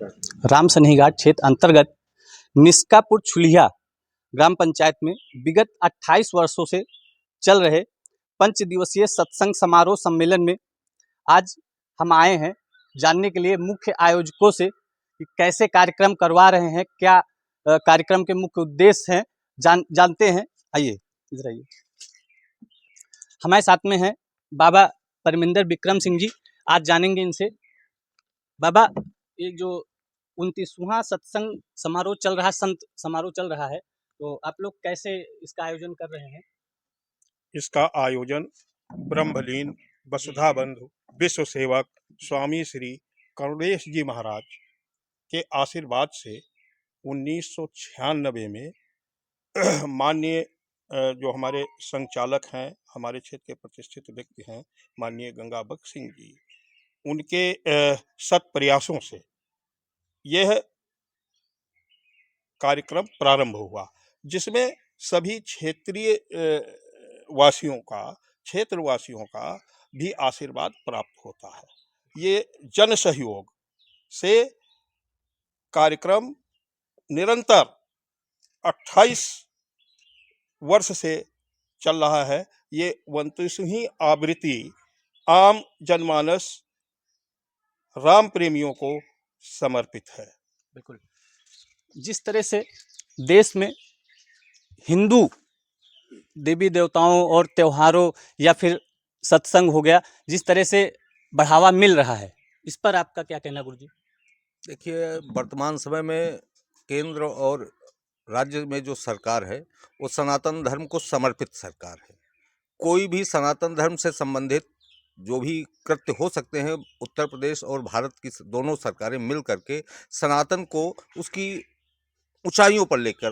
राम सनेही घाट क्षेत्र अंतर्गत निष्कापुर छुलिया ग्राम पंचायत में विगत 28 वर्षों से चल रहे 5 दिवसीय सत्संग समारोह सम्मेलन में आज हम आए हैं जानने के लिए मुख्य आयोजकों से कि कैसे कार्यक्रम करवा रहे हैं, क्या कार्यक्रम के मुख्य उद्देश्य हैं, जानते हैं। आइए इधर आइए। हमारे साथ में हैं बाबा परमिंदर विक्रम सिंह जी। आज जानेंगे इनसे। बाबा, ये जो 29वां सत्संग समारोह चल रहा है, संत समारोह चल रहा है, तो आप लोग कैसे इसका आयोजन कर रहे हैं? इसका आयोजन ब्रह्मलीन वसुधा बंधु विश्व सेवक स्वामी श्री करुणेश जी महाराज के आशीर्वाद से 1996 में माननीय जो हमारे संचालक हैं, हमारे क्षेत्र के प्रतिष्ठित व्यक्ति हैं, माननीय गंगाबख्श सिंह जी, उनके सत प्रयासों से यह कार्यक्रम प्रारंभ हुआ, जिसमें सभी क्षेत्रवासियों का भी आशीर्वाद प्राप्त होता है। ये जन सहयोग से कार्यक्रम निरंतर 28 वर्ष से चल रहा है। ये 29वीं आवृत्ति आम जनमानस राम प्रेमियों को समर्पित है। बिल्कुल। जिस तरह से देश में हिंदू देवी देवताओं और त्योहारों या फिर सत्संग हो गया, जिस तरह से बढ़ावा मिल रहा है, इस पर आपका क्या कहना गुरुजी? देखिए, वर्तमान समय में केंद्र और राज्य में जो सरकार है वो सनातन धर्म को समर्पित सरकार है। कोई भी सनातन धर्म से संबंधित जो भी कृत्य हो सकते हैं, उत्तर प्रदेश और भारत की दोनों सरकारें मिल करके सनातन को उसकी ऊंचाइयों पर लेकर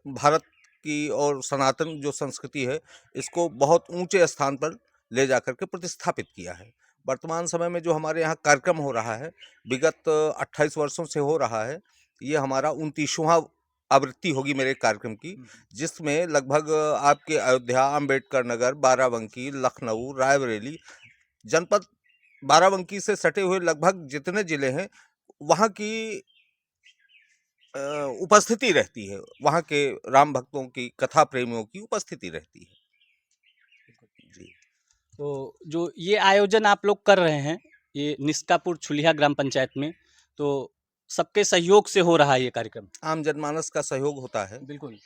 भारत की और सनातन जो संस्कृति है इसको बहुत ऊंचे स्थान पर ले जाकर के प्रतिस्थापित किया है। वर्तमान समय में जो हमारे यहाँ कार्यक्रम हो रहा है, विगत 28 वर्षों से हो रहा है, ये हमारा 29वां आवृत्ति होगी मेरे कार्यक्रम की, जिसमें लगभग आपके अयोध्या, अंबेडकर नगर, बाराबंकी, लखनऊ, रायबरेली जनपद, बाराबंकी से सटे हुए लगभग जितने जिले हैं वहाँ की उपस्थिति रहती है, वहाँ के राम भक्तों की, कथा प्रेमियों की उपस्थिति रहती है जी। तो जो ये आयोजन आप लोग कर रहे हैं, ये निष्कापुर छुलिया ग्राम पंचायत में, तो सबके सहयोग से हो रहा है ये कार्यक्रम? आम जनमानस का सहयोग होता है, बिल्कुल।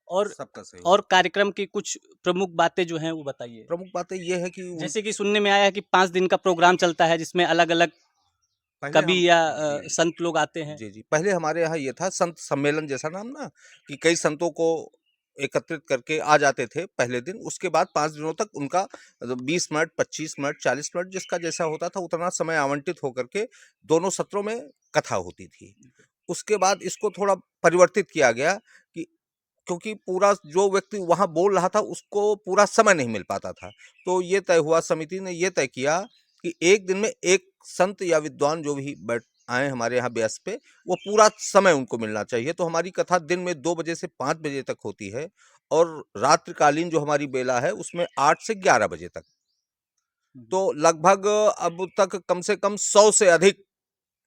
और सबका सहयोग। और कार्यक्रम की कुछ प्रमुख बातें जो हैं वो बताइए। प्रमुख बातें ये है कि जैसे कि सुनने में आया है कि 5 दिन का प्रोग्राम चलता है, जिसमें अलग अलग कवि या संत लोग आते हैं। जी। पहले हमारे यहाँ ये था संत सम्मेलन जैसा नाम ना, कि कई संतों को एकत्रित करके आ जाते थे पहले दिन। उसके बाद 5 दिनों तक उनका 20 मिनट, 25 मिनट, 40 मिनट जिसका जैसा होता था उतना समय आवंटित होकर के दोनों सत्रों में कथा होती थी। उसके बाद इसको थोड़ा परिवर्तित किया गया कि क्योंकि पूरा जो व्यक्ति वहाँ बोल रहा था उसको पूरा समय नहीं मिल पाता था, तो ये तय हुआ, समिति ने ये तय किया कि एक दिन में एक संत या विद्वान जो भी बैठ आए हमारे यहाँ व्यास पे, वो पूरा समय उनको मिलना चाहिए। तो हमारी कथा दिन में 2 बजे से 5 बजे तक होती है और रात्रिकालीन जो हमारी बेला है उसमें 8 से 11 बजे तक। तो लगभग अब तक कम से कम 100 से अधिक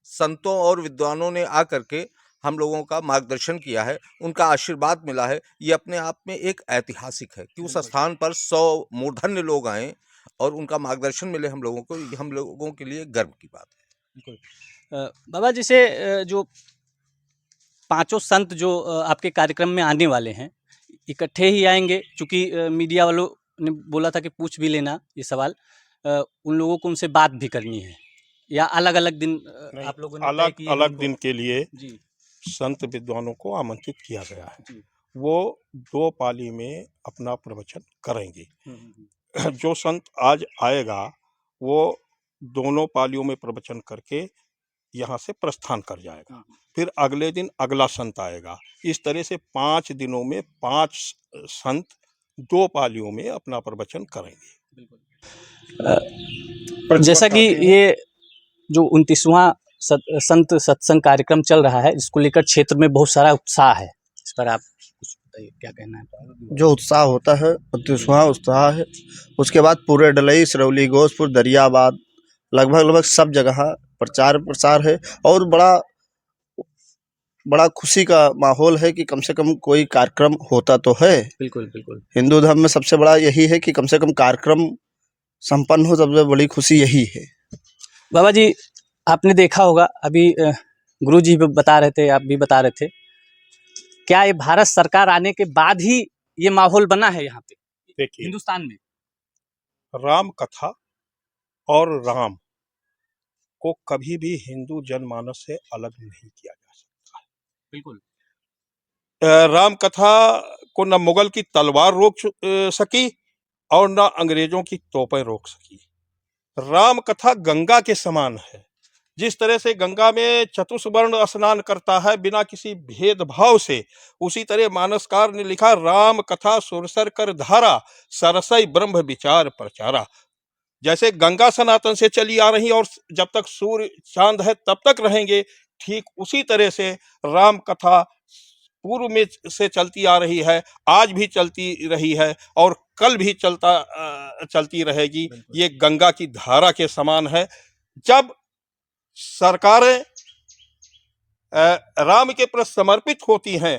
संतों और विद्वानों ने आकर के हम लोगों का मार्गदर्शन किया है, उनका आशीर्वाद मिला है। ये अपने आप में एक ऐतिहासिक है कि उस स्थान पर 100 मूर्धन्य लोग आए और उनका मार्गदर्शन मिले हम लोगों को, ये हम लोगों के लिए गर्व की बात है। बाबा, जैसे जो 5 संत जो आपके कार्यक्रम में आने वाले हैं, इकट्ठे ही आएंगे? चूँकि मीडिया वालों ने बोला था कि पूछ भी लेना ये सवाल, उन लोगों को उनसे बात भी करनी है, या अलग अलग दिन आप लोगों ने अलग दिन के लिए जी संत विद्वानों को आमंत्रित किया गया है। वो 2 पाली में अपना प्रवचन करेंगे। जो संत आज आएगा वो दोनों पालियों में प्रवचन करके यहाँ से प्रस्थान कर जाएगा, फिर अगले दिन अगला संत आएगा। इस तरह से 5 दिनों में 5 संत 2 पालियों में अपना प्रवचन करेंगे। जैसा कि ये जो 29वां संत सत्संग कार्यक्रम चल रहा है, इसको लेकर क्षेत्र में बहुत सारा उत्साह है, इस पर आप कुछ बताइए, क्या कहना है? जो उत्साह होता है 29वां उत्साह है। उसके बाद पूरे डलई, सिरौली, घोषपुर, दरियाबाद, लगभग सब जगह प्रचार प्रसार है और बड़ा खुशी का माहौल है कि कम से कम कोई कार्यक्रम होता तो है। बिल्कुल बिल्कुल। हिंदू धर्म में सबसे बड़ा यही है कि कम से कम कार्यक्रम संपन्न हो, सबसे बड़ी खुशी यही है। बाबा जी, आपने देखा होगा अभी गुरु जी भी बता रहे थे, आप भी बता रहे थे, क्या ये भारत सरकार आने के बाद ही ये माहौल बना है यहाँ पे देखिए, हिंदुस्तान में? राम कथा और राम को कभी भी हिंदू जनमानस से अलग नहीं किया जा सकता। बिल्कुल। राम कथा को न मुगल की तलवार रोक सकी और न अंग्रेजों की तोपें रोक सकी। राम कथा गंगा के समान है। जिस तरह से गंगा में चतुष्वर्ण स्नान करता है बिना किसी भेदभाव से, उसी तरह मानसकार ने लिखा, राम कथा सुरसर कर धारा, सरसई ब्रह्म विचार प्रचारा। जैसे गंगा सनातन से चली आ रही और जब तक सूर्य चांद है तब तक रहेंगे, ठीक उसी तरह से राम कथा पूर्व में से चलती आ रही है, आज भी चलती रही है और कल भी चलती रहेगी। ये गंगा की धारा के समान है। जब सरकारें राम के प्रति समर्पित होती हैं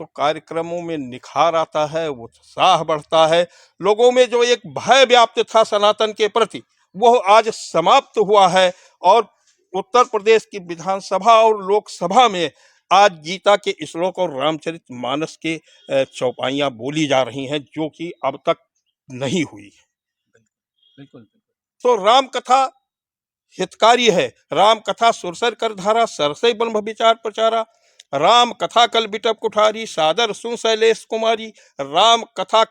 तो कार्यक्रमों में निखार आता है, उत्साह बढ़ता है। लोगों में जो एक भय व्याप्त था सनातन के प्रति, वो आज समाप्त हुआ है और उत्तर प्रदेश की विधानसभा और लोकसभा में आज गीता के श्लोक और रामचरितमानस के चौपाइयां बोली जा रही हैं, जो कि अब तक नहीं हुई। बिल्कुल। तो राम कथा हितकारी है। राम कथा सुरसर कर धारा, सरसई ब्रह्म विचार प्रचारा। राम कथा कल बिटप कुठारी, सादर सुन शैलेश कुमारी। राम कथा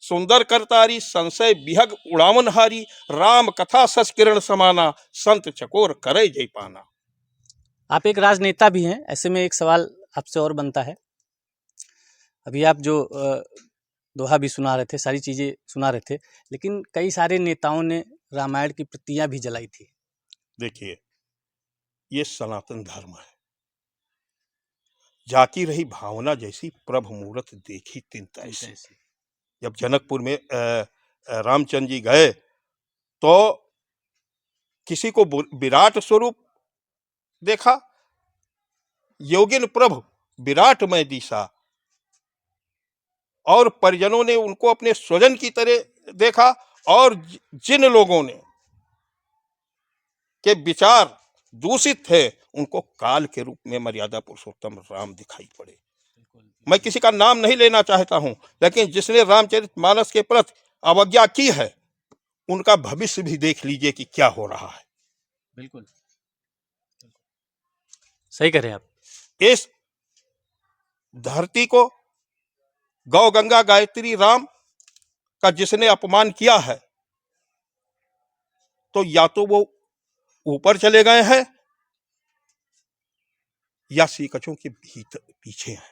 सुंदर करतारी, संशय विहग उड़ावन हारी। राम कथा सच किरण समाना, संत चकोर करे जय पाना। आप एक राजनेता भी हैं, ऐसे में एक सवाल आपसे और बनता है। अभी आप जो दोहा भी सुना रहे थे, सारी चीज़ें सुना रहे थे, लेकिन कई सारे नेताओं ने रामायण की प्रतियां भी जलाई थी। देखिए, ये सनातन धर्म है। जाकी रही भावना जैसी, प्रभु मूरत देखी तिन तैसी। जब जनकपुर में रामचंद्र जी गए तो किसी को विराट स्वरूप देखा, योगिन प्रभु विराट में दिशा, और परिजनों ने उनको अपने स्वजन की तरह देखा और जिन लोगों ने के विचार दूषित थे उनको काल के रूप में मर्यादा पुरुषोत्तम राम दिखाई पड़े। मैं किसी का नाम नहीं लेना चाहता हूं, लेकिन जिसने रामचरितमानस के प्रति अवज्ञा की है उनका भविष्य भी देख लीजिए कि क्या हो रहा है। बिल्कुल सही कह रहे हैं आप। इस धरती को गौ गंगा गायत्री राम का जिसने अपमान किया है, तो या तो वो ऊपर चले गए हैं या सीकचों के पीछे हैं।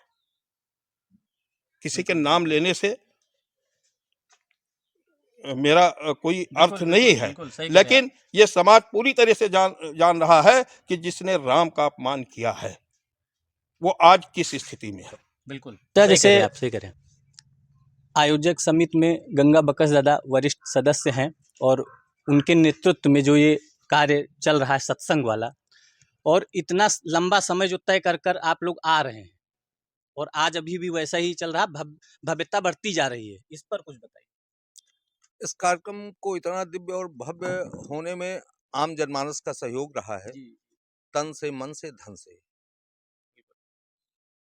किसी के नाम लेने से मेरा कोई अर्थ नहीं है, लेकिन ये समाज पूरी तरह से जान रहा है कि जिसने राम का अपमान किया है वो आज किस स्थिति में है। बिल्कुल जैसे आप सही करें। आयोजक समिति में गंगा बकसदादा वरिष्ठ सदस्य हैं और उनके नेतृत्व में जो ये कार्य चल रहा है सत्संग वाला, और इतना लंबा समय जो तय कर कर आप लोग आ रहे हैं और आज अभी भी वैसा ही चल रहा, भव्यता बढ़ती जा रही है, इस पर कुछ बताइए। इस कार्यक्रम को इतना दिव्य और भव्य होने में आम जनमानस का सहयोग रहा है, तन से, मन से, धन से।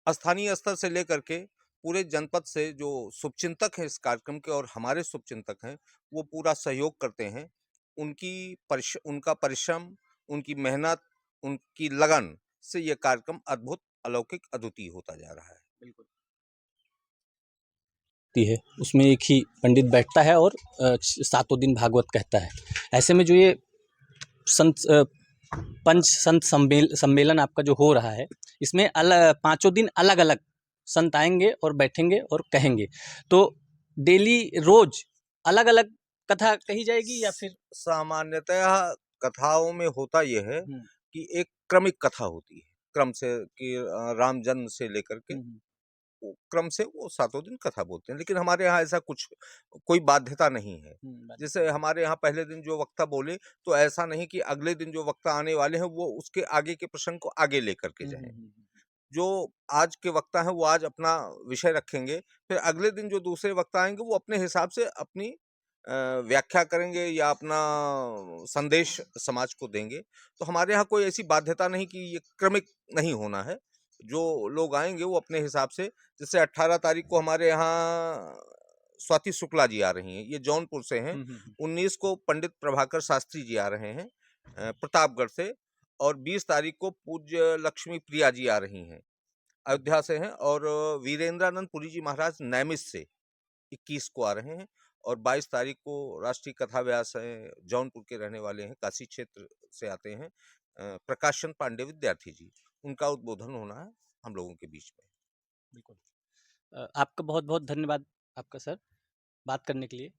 स्थानीय स्तर से लेकर के पूरे जनपद से जो शुभचिंतक हैं इस कार्यक्रम के और हमारे शुभचिंतक हैं, वो पूरा सहयोग करते हैं। उनका परिश्रम, उनकी मेहनत, उनकी लगन से ये कार्यक्रम अद्भुत, अलौकिक, अद्वितीय होता जा रहा है। बिल्कुल है उसमें एक ही पंडित बैठता है और 7 दिन भागवत कहता है। ऐसे में जो ये पंच संत सम्मेलन आपका जो हो रहा है, इसमें 5 दिन अलग अलग संत आएंगे और बैठेंगे और कहेंगे, तो डेली रोज अलग अलग कथा कही जाएगी या फिर? सामान्यतः कथाओं में होता यह है कि एक क्रमिक कथा होती है, क्रम से कि राम जन्म से लेकर के वो क्रम से वो सातों दिन कथा बोलते हैं। लेकिन हमारे यहाँ ऐसा कुछ कोई बाध्यता नहीं है। जैसे हमारे यहाँ पहले दिन जो वक्ता बोले तो ऐसा नहीं कि अगले दिन जो वक्ता आने वाले हैं वो उसके आगे के प्रसंग को आगे लेकर के जाएं। जो आज के वक्ता हैं वो आज अपना विषय रखेंगे, फिर अगले दिन जो दूसरे वक्ता आएंगे वो अपने हिसाब से अपनी व्याख्या करेंगे या अपना संदेश समाज को देंगे। तो हमारे यहाँ कोई ऐसी बाध्यता नहीं कि ये क्रमिक नहीं होना है। जो लोग आएंगे वो अपने हिसाब से, जैसे 18 तारीख को हमारे यहाँ स्वाति शुक्ला जी आ रही हैं, ये जौनपुर से हैं। 19 को पंडित प्रभाकर शास्त्री जी आ रहे हैं प्रतापगढ़ से, और 20 तारीख को पूज्य लक्ष्मी प्रिया जी आ रही हैं अयोध्या से हैं, और वीरेंद्रानंद पुरी जी महाराज नैमिष से 21 को आ रहे हैं, और 22 तारीख को राष्ट्रीय कथा व्यास हैं, जौनपुर के रहने वाले हैं, काशी क्षेत्र से आते हैं, प्रकाशन पांडे विद्यार्थी जी, उनका उद्बोधन होना है हम लोगों के बीच में। बिल्कुल। आपका बहुत बहुत धन्यवाद आपका सर, बात करने के लिए।